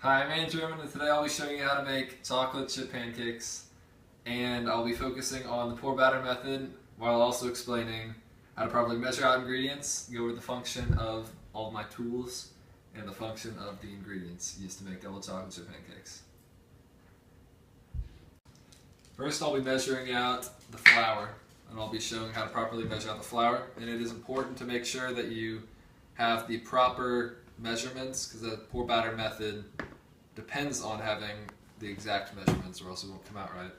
Hi, I'm Inman, and today I'll be showing you how to make chocolate chip pancakes, and I'll be focusing on the pour batter method while also explaining how to properly measure out ingredients, go over the function of all of my tools, and the function of the ingredients used to make double chocolate chip pancakes. First, I'll be measuring out the flour, and I'll be showing how to properly measure out the flour, and it is important to make sure that you have the proper measurements because the pour batter method depends on having the exact measurements or else it won't come out right.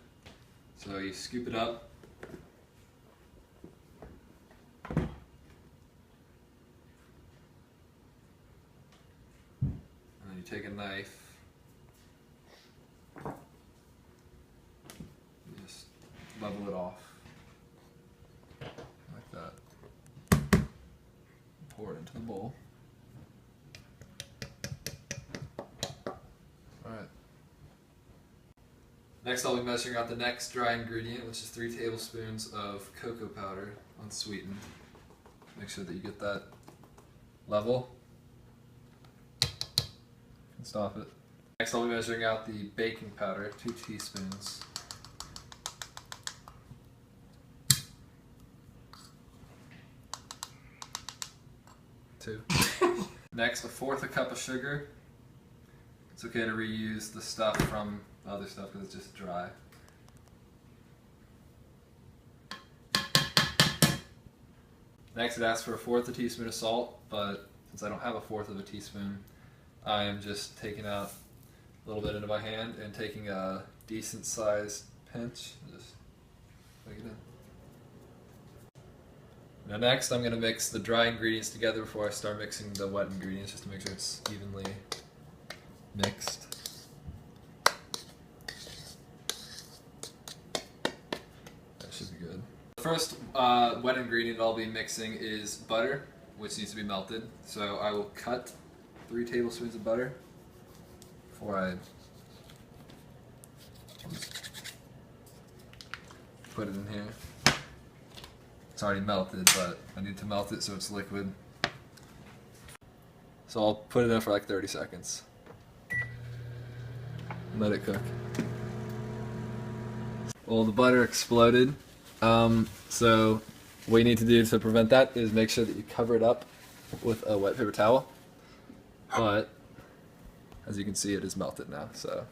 So you scoop it up. And then you take a knife. You just level it off. Like that. Pour it into the bowl. Alright. Next I'll be measuring out the next dry ingredient, which is 3 tablespoons of cocoa powder, unsweetened. Make sure that you get that level. You can stop it. Next I'll be measuring out the baking powder, 2 teaspoons. Next, 1/4 cup of sugar. It's okay to reuse the stuff from the other stuff because it's just dry. Next, it asks for 1/4 teaspoon of salt, but since I don't have 1/4 teaspoon, I am just taking out a little bit into my hand and taking a decent sized pinch and just putting it in. Now next, I'm going to mix the dry ingredients together before I start mixing the wet ingredients, just to make sure it's evenly mixed. That should be good. The first wet ingredient I'll be mixing is butter, which needs to be melted. So I will cut 3 tablespoons of butter before I put it in here. It's already melted, but I need to melt it so it's liquid. So I'll put it in for like 30 seconds. Let it cook. Well, the butter exploded. So what you need to do to prevent that is make sure that you cover it up with a wet paper towel. But as you can see, it is melted now. So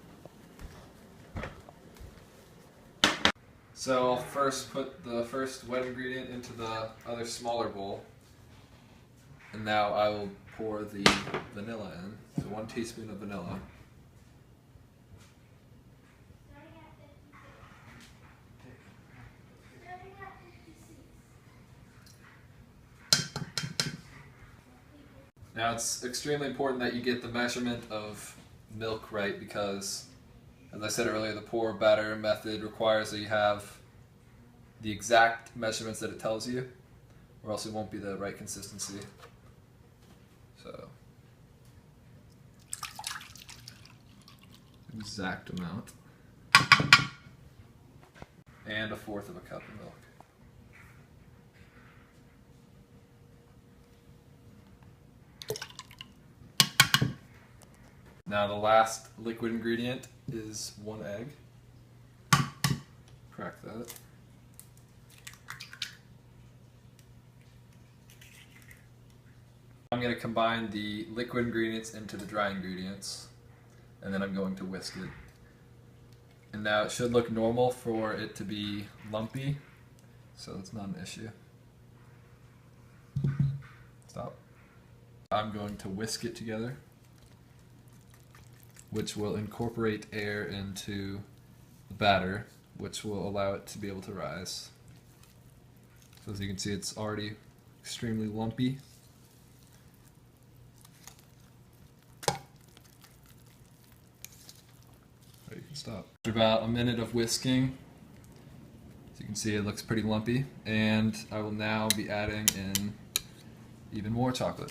I'll first put the first wet ingredient into the other smaller bowl. And now I will pour the vanilla in. So 1 teaspoon of vanilla. Now it's extremely important that you get the measurement of milk right because, as I said earlier, the pour batter method requires that you have the exact measurements that it tells you, or else it won't be the right consistency. So, exact amount. And 1/4 of a cup of milk. Now the last liquid ingredient is 1 egg. Crack that. I'm going to combine the liquid ingredients into the dry ingredients, and then I'm going to whisk it. And now it should look normal for it to be lumpy, so it's not an issue. Stop. I'm going to whisk it together, which will incorporate air into the batter, which will allow it to be able to rise. So as you can see, it's already extremely lumpy. You can stop. After about a minute of whisking, as you can see, it looks pretty lumpy, and I will now be adding in even more chocolate.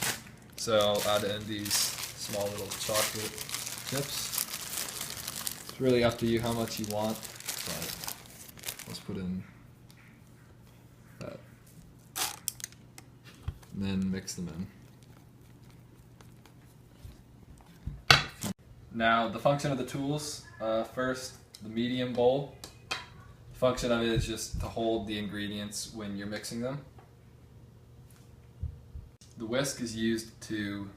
So I'll add in these small little chocolate chips. It's really up to you how much you want, but let's put in that. And then mix them in. Now the function of the tools, first the medium bowl. The function of it is just to hold the ingredients when you're mixing them. The whisk is used to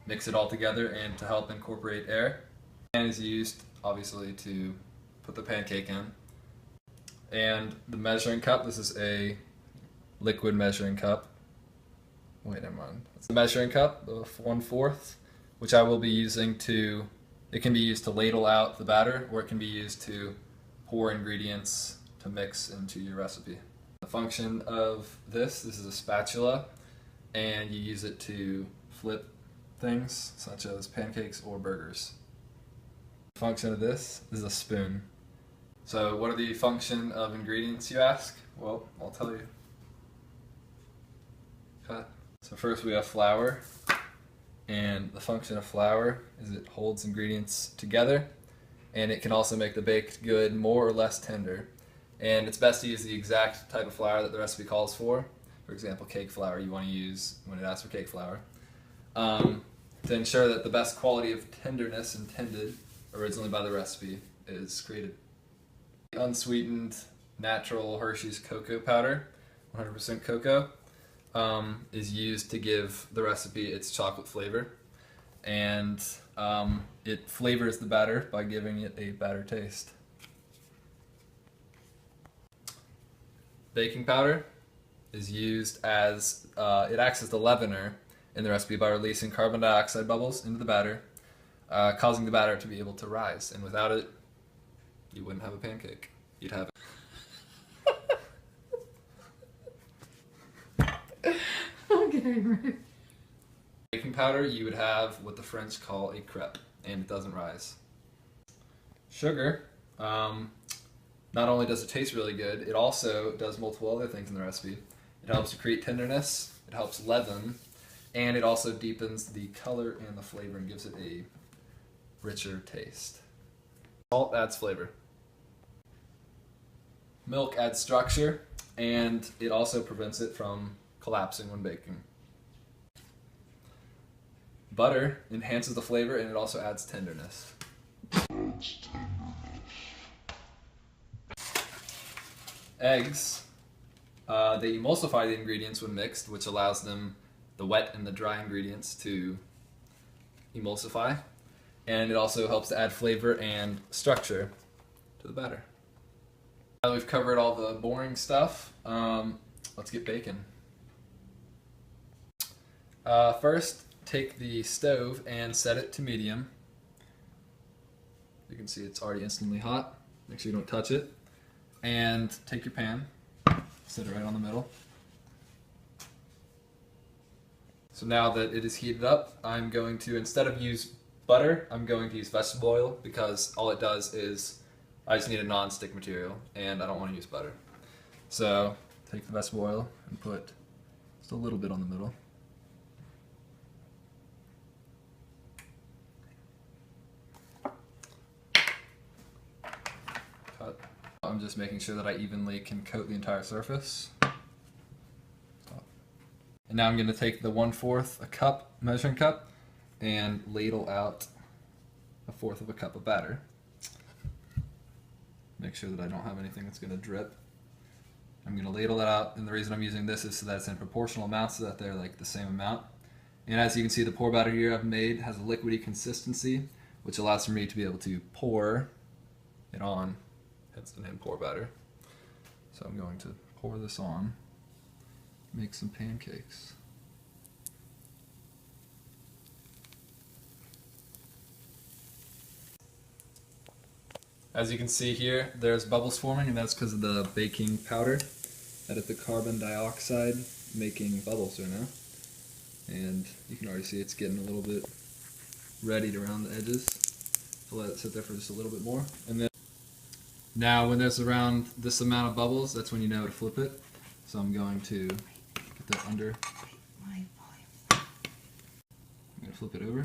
mix it all together and to help incorporate air. And is used obviously to put the pancake in. And the measuring cup, this is a liquid measuring cup. Wait, never mind. It's the measuring cup, the 1/4, which I will be using to, it can be used to ladle out the batter, or it can be used to pour ingredients to mix into your recipe. The function of this is a spatula, and you use it to flip things such as pancakes or burgers. The function of this is a spoon. So what are the function of ingredients, you ask? Well, I'll tell you. Okay. So first we have flour, and the function of flour is it holds ingredients together, and it can also make the baked good more or less tender. And it's best to use the exact type of flour that the recipe calls for. For example, cake flour you want to use when it asks for cake flour. To ensure that the best quality of tenderness intended originally by the recipe is created. Unsweetened natural Hershey's cocoa powder, 100% cocoa, is used to give the recipe its chocolate flavor, and it flavors the batter by giving it a batter taste. Baking powder is used as, it acts as the leavener in the recipe by releasing carbon dioxide bubbles into the batter, causing the batter to be able to rise, and without it, you wouldn't have a pancake. You'd have Okay, right. Baking powder, you would have what the French call a crepe, and it doesn't rise. Sugar, not only does it taste really good, it also does multiple other things in the recipe. It helps to create tenderness, it helps leaven, and it also deepens the color and the flavor and gives it a richer taste. Salt adds flavor. Milk adds structure, and it also prevents it from collapsing when baking. Butter enhances the flavor, and it also adds tenderness. Eggs, they emulsify the ingredients when mixed, which allows them, the wet and the dry ingredients, to emulsify, and it also helps to add flavor and structure to the batter. Now that we've covered all the boring stuff, let's get baking. First, take the stove and set it to medium. You can see it's already instantly hot. Make sure you don't touch it. And take your pan, set it right on the middle. So now that it is heated up, I'm going to, instead of use butter, I'm going to use vegetable oil, because all it does is, I just need a non-stick material, and I don't want to use butter. So take the vegetable oil and put just a little bit on the middle. Cut. I'm just making sure that I evenly can coat the entire surface. And now I'm going to take the 1/4 a cup, measuring cup, and ladle out 1/4 of a cup of batter. Make sure that I don't have anything that's going to drip. I'm going to ladle that out, and the reason I'm using this is so that it's in proportional amounts, so that they're like the same amount. And as you can see, the pour batter here I've made has a liquidy consistency, which allows for me to be able to pour it on, hence the name pour batter. So I'm going to pour this on, make some pancakes. As you can see here, there's bubbles forming, and that's because of the baking powder. That is the carbon dioxide making bubbles right now. And you can already see it's getting a little bit readied around the edges. So let it sit there for just a little bit more. And then now when there's around this amount of bubbles, that's when you know to flip it. So I'm going to get that under. I'm going to flip it over.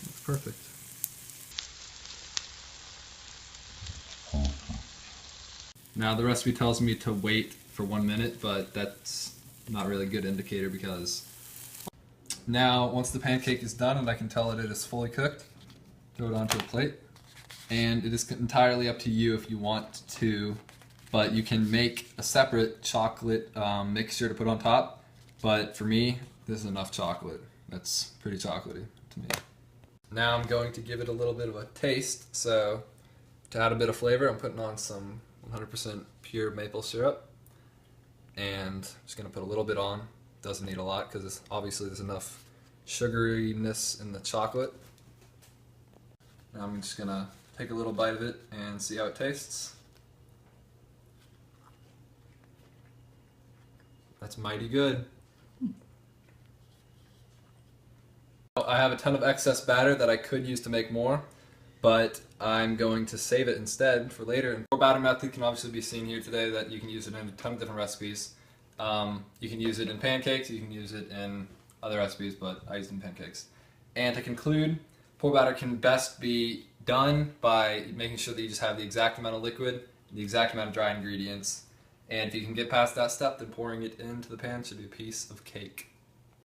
That's perfect. Now the recipe tells me to wait for 1 minute, but that's not really a good indicator, because now once the pancake is done and I can tell that it is fully cooked, throw it onto a plate. And it is entirely up to you if you want to, but you can make a separate chocolate mixture to put on top. But for me, this is enough chocolate. That's pretty chocolatey to me. Now I'm going to give it a little bit of a taste. So to add a bit of flavor, I'm putting on some 100% pure maple syrup. And I'm just going to put a little bit on. Doesn't need a lot because obviously there's enough sugariness in the chocolate. Now I'm just going to take a little bite of it and see how it tastes. That's mighty good. I have a ton of excess batter that I could use to make more, but I'm going to save it instead for later. And more batter method can obviously be seen here today that you can use it in a ton of different recipes. You can use it in pancakes, you can use it in other recipes, but I use it in pancakes. And to conclude, pour batter can best be done by making sure that you just have the exact amount of liquid, the exact amount of dry ingredients, and if you can get past that step, then pouring it into the pan should be a piece of cake.